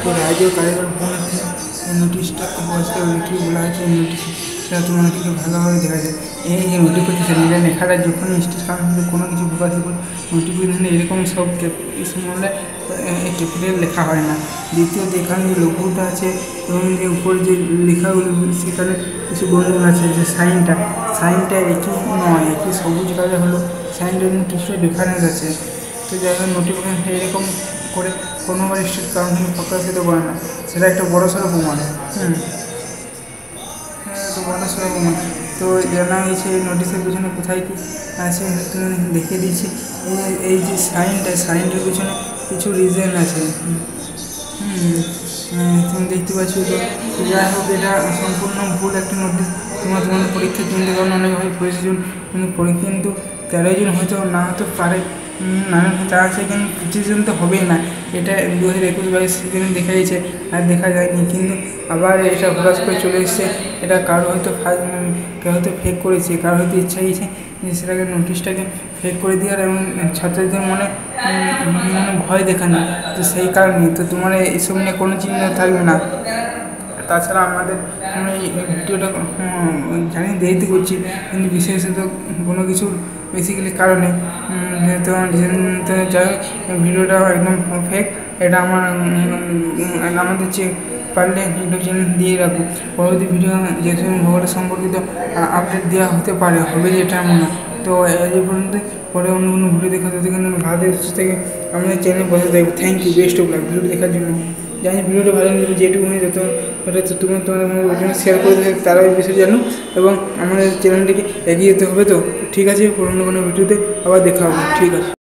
তো রাজ্য কারিগর ভবনের নোটিশটা অবস্থা লিখে বলা আছে নোটিশটা তোমাদেরকে ভালোভাবে দেখা যায়। এই যে নোটিফিকেশান এটা লেখাটা যখন স্টেট কাউন্সিলে কোনো কিছু প্রকাশিত নোটিফিকেশানে এরকম সব সময় ক্যাপিটাল লেখা হয় না। দ্বিতীয়ত এখানে যে লঘুটা আছে এবং যে উপরে যে লেখাগুলো সেখানে কিছু গন্ডগোল আছে, যে সাইনটা একই নয়, একই সবুজ কালার হলো সাইনটার কিছু ডিফারেন্স আছে। তো যাই হোক নোটিফিকেশানটা এরকম করে কোনোবার স্টেট কাউন্সিল প্রকাশিত করে না, সেটা একটা বড়সড় প্রমাণ। একটা বড়সড় প্রমাণ। তো জানা গেছে এই নোটিশের পিছনে কোথায় কী আছে দেখিয়ে দিচ্ছি। এই যে সাইনটার পিছনে কিছু রিজন আছে। তুমি দেখতে পাচ্ছ। তো যাই হোক এটা সম্পূর্ণ ভুল একটা নোটিশ। তোমাদের পরীক্ষা কেন্দ্রে কারণ অনেক প্রয়োজন, কিন্তু পরীক্ষা কিন্তু 13 জন হয়তো না হতে পারে, নানান হতে আছে, কিন্তু 25 জন তো হবেই না। এটা 2021-22 সিজনে দেখা গেছে, আর দেখা যায়নি। কিন্তু আবার এটা হঠাৎ করে চলে এসছে। এটা কারো হয়তো কেউ হয়তো ফেক করেছে, কারো হয়তো ইচ্ছা গেছে যে সেটাকে নোটিশটাকে ফেক করে দেওয়ার এবং ছাত্রদের মনে ভয় দেখানো। তো সেই কারণে তো তোমার এইসব নিয়ে কোনো চিন্তা থাকবে না। তাছাড়া আমাদের এই ভিডিওটা জানি দেরিতে করছি, কিন্তু বিশেষত কোনো কিছু বেসিক্যালি কারণে যাই হোক ভিডিওটা একদম ফেক। এটা আমাদের পারলে ইউটিউব চ্যানেল দিয়ে রাখবো। পরবর্তী ভিডিও যেসব ভূগোলের সম্পর্কিত আপডেট দেওয়া হতে পারে, হবে যেটা মনে। তো এই পর্যন্ত পরে অন্য কোনো ভিডিও দেখা যাতে কিন্তু ভারতের থেকে আমাদের চ্যানেল বসে থাকবে। Thank you, best of luck video দেখার জন্য। জানি ভিডিওটা ভালো লাগলে যেটুকু হয়ে যেত তোমাদের শেয়ার করে দেবে, তারা এই বিষয়ে জানো এবং আমাদের চ্যানেলটিকে এগিয়ে যেতে হবে। তো ঠিক আছে, অন্য কোনো ভিডিওতে আবার দেখা হবে। ঠিক আছে।